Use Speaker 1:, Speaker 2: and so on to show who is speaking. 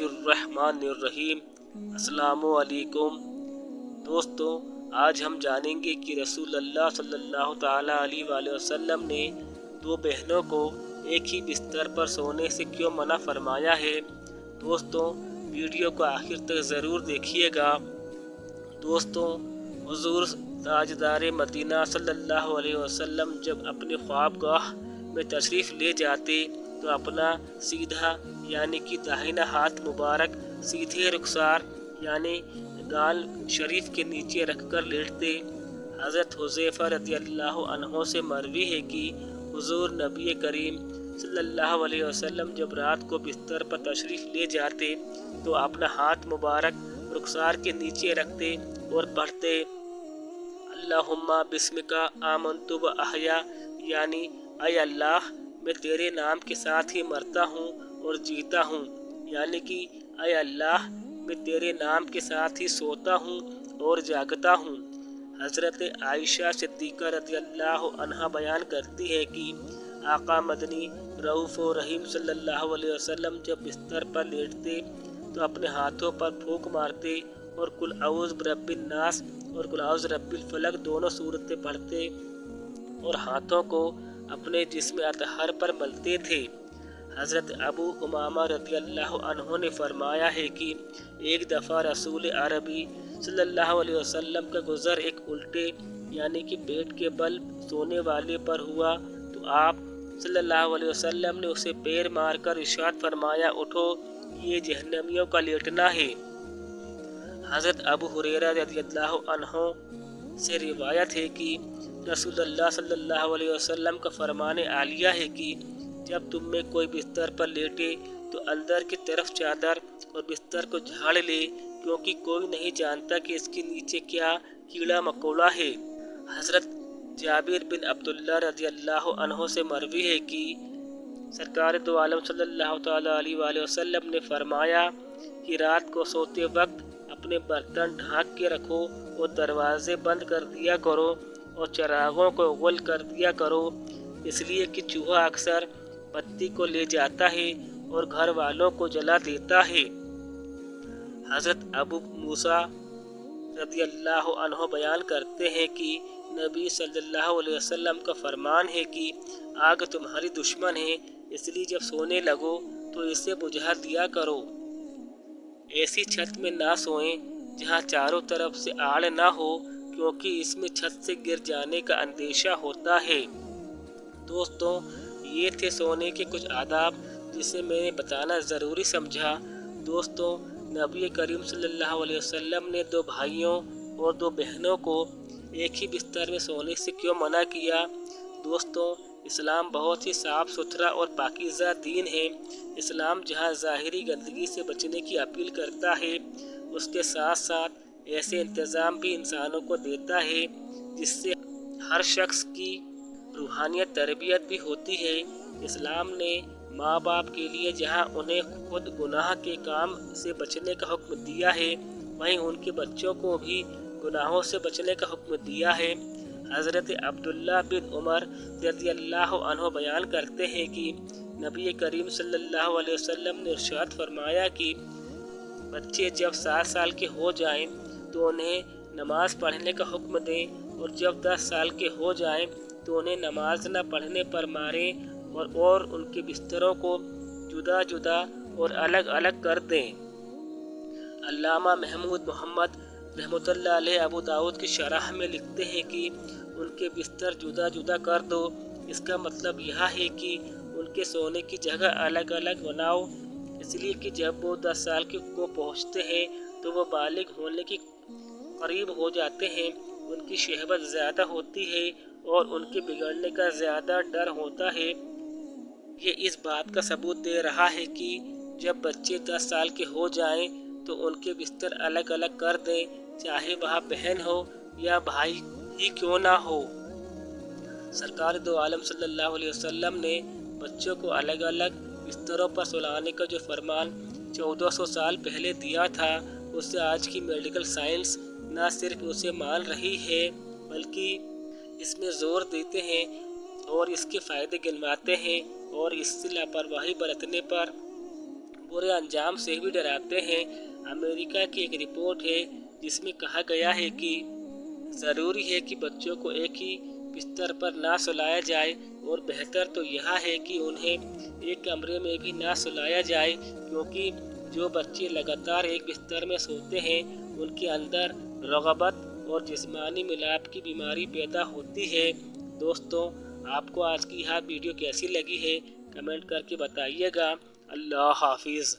Speaker 1: الرحمن الرحیم۔ السلام علیکم دوستوں، آج ہم جانیں گے کہ رسول اللہ صلی اللہ تعالیٰ علیہ وآلہ وسلم نے دو بہنوں کو ایک ہی بستر پر سونے سے کیوں منع فرمایا ہے۔ دوستوں، ویڈیو کو آخر تک ضرور دیکھیے گا۔ دوستوں، حضور تاجدار مدینہ صلی اللہ علیہ وسلم جب اپنے خوابگاہ میں تشریف لے جاتے تو اپنا سیدھا یعنی کہ داہنا ہاتھ مبارک سیدھے رخسار یعنی گال شریف کے نیچے رکھ کر لیٹتے۔ حضرت حذیفہ رضی اللہ عنہ سے مروی ہے کہ حضور نبی کریم صلی اللہ علیہ وسلم جب رات کو بستر پر تشریف لے جاتے تو اپنا ہاتھ مبارک رخسار کے نیچے رکھتے اور پڑھتے، اللہم بسمک آمنت و احیا، یعنی اے اللہ میں تیرے نام کے ساتھ ہی مرتا ہوں اور جیتا ہوں، یعنی کہ اے اللہ میں تیرے نام کے ساتھ ہی سوتا ہوں اور جاگتا ہوں۔ حضرت عائشہ صدیقہ رضی اللہ عنہا بیان کرتی ہے کہ آقا مدنی رؤوف و رحیم صلی اللہ علیہ وسلم جب بستر پر لیٹتے تو اپنے ہاتھوں پر پھونک مارتے اور قل اعوذ برب الناس اور قل اعوذ برب الفلق دونوں صورتیں پڑھتے اور ہاتھوں کو اپنے جسم اطہر پر ملتے تھے۔ حضرت ابو امامہ رضی اللہ عنہ نے فرمایا ہے کہ ایک دفعہ رسول عربی صلی اللہ علیہ وسلم کا گزر ایک الٹے یعنی کہ پیٹ کے بل سونے والے پر ہوا تو آپ صلی اللہ علیہ وسلم نے اسے پیر مار کر ارشاد فرمایا، اٹھو، یہ جہنمیوں کا لیٹنا ہے۔ حضرت ابو ہریرہ رضی اللہ عنہ سے روایت ہے کہ رسول اللہ صلی اللہ علیہ وسلم کا فرمان عالیہ ہے کہ جب تم میں کوئی بستر پر لیٹے تو اندر کی طرف چادر اور بستر کو جھاڑ لے، کیونکہ کوئی نہیں جانتا کہ اس کے نیچے کیا کیڑا مکوڑا ہے۔ حضرت جابر بن عبداللہ رضی اللہ عنہ سے مروی ہے کہ سرکار دو عالم صلی اللہ تعالیٰ علیہ وآلہ وسلم نے فرمایا کہ رات کو سوتے وقت اپنے برتن ڈھانک کے رکھو اور دروازے بند کر دیا کرو اور چراغوں کو غل کر دیا کرو، اس لیے کہ چوہا اکثر بتی کو لے جاتا ہے اور گھر والوں کو جلا دیتا ہے۔ حضرت ابو موسیٰ رضی اللہ عنہ بیان کرتے ہیں کہ نبی صلی اللہ علیہ وسلم کا فرمان ہے کہ آگ تمہاری دشمن ہے، اس لیے جب سونے لگو تو اسے بجھا دیا کرو۔ ایسی چھت میں نہ سوئیں جہاں چاروں طرف سے آڑ نہ ہو، کیونکہ اس میں چھت سے گر جانے کا اندیشہ ہوتا ہے۔ دوستوں، یہ تھے سونے کے کچھ آداب جسے میں نے بتانا ضروری سمجھا۔ دوستوں، نبی کریم صلی اللہ علیہ وسلم نے دو بھائیوں اور دو بہنوں کو ایک ہی بستر میں سونے سے کیوں منع کیا؟ دوستوں، اسلام بہت ہی صاف ستھرا اور پاکیزہ دین ہے۔ اسلام جہاں ظاہری گندگی سے بچنے کی اپیل کرتا ہے، اس کے ساتھ ساتھ ایسے انتظام بھی انسانوں کو دیتا ہے جس سے ہر شخص کی روحانیت تربیت بھی ہوتی ہے۔ اسلام نے ماں باپ کے لیے جہاں انہیں خود گناہ کے کام سے بچنے کا حکم دیا ہے، وہیں ان کے بچوں کو بھی گناہوں سے بچنے کا حکم دیا ہے۔ حضرت عبداللہ بن عمر رضی اللہ عنہ بیان کرتے ہیں کہ نبی کریم صلی اللہ علیہ وسلم نے ارشاد فرمایا کہ بچے جب 7 سال کے ہو جائیں تو انہیں نماز پڑھنے کا حکم دیں، اور جب 10 سال کے ہو جائیں تو انہیں نماز نہ پڑھنے پر ماریں اور ان کے بستروں کو جدا جدا اور الگ الگ کر دیں۔ علامہ محمود محمد رحمۃ اللہ علیہ ابو داؤد کی شرح میں لکھتے ہیں کہ ان کے بستر جدا جدا کر دو، اس کا مطلب یہ ہے کہ ان کے سونے کی جگہ الگ الگ بناؤ، اس لیے کہ جب وہ 10 سال کو پہنچتے ہیں تو وہ بالغ ہونے کے قریب ہو جاتے ہیں، ان کی شہوت زیادہ ہوتی ہے اور ان کے بگڑنے کا زیادہ ڈر ہوتا ہے۔ یہ اس بات کا ثبوت دے رہا ہے کہ جب بچے 10 سال کے ہو جائیں تو ان کے بستر الگ الگ کر دیں، چاہے وہ بہن ہو یا بھائی ہی کیوں نہ ہو۔ سرکار دو عالم صلی اللہ علیہ وسلم نے بچوں کو الگ الگ بستروں پر سلانے کا جو فرمان 1400 سال پہلے دیا تھا، اس سے آج کی میڈیکل سائنس نہ صرف اسے مان رہی ہے بلکہ اس میں زور دیتے ہیں اور اس کے فائدے گنواتے ہیں، اور اس سے لاپرواہی برتنے پر برے انجام سے بھی ڈراتے ہیں۔ امریکہ کی ایک رپورٹ ہے جس میں کہا گیا ہے کہ ضروری ہے کہ بچوں کو ایک ہی بستر پر نہ سلایا جائے، اور بہتر تو یہ ہے کہ انہیں ایک کمرے میں بھی نہ سلایا جائے، کیونکہ جو بچے لگاتار ایک بستر میں سوتے ہیں ان کے اندر رغبت اور جسمانی ملاپ کی بیماری پیدا ہوتی ہے۔ دوستوں، آپ کو آج کی یہ ویڈیو کیسی لگی ہے کمنٹ کر کے بتائیے گا۔ اللہ حافظ۔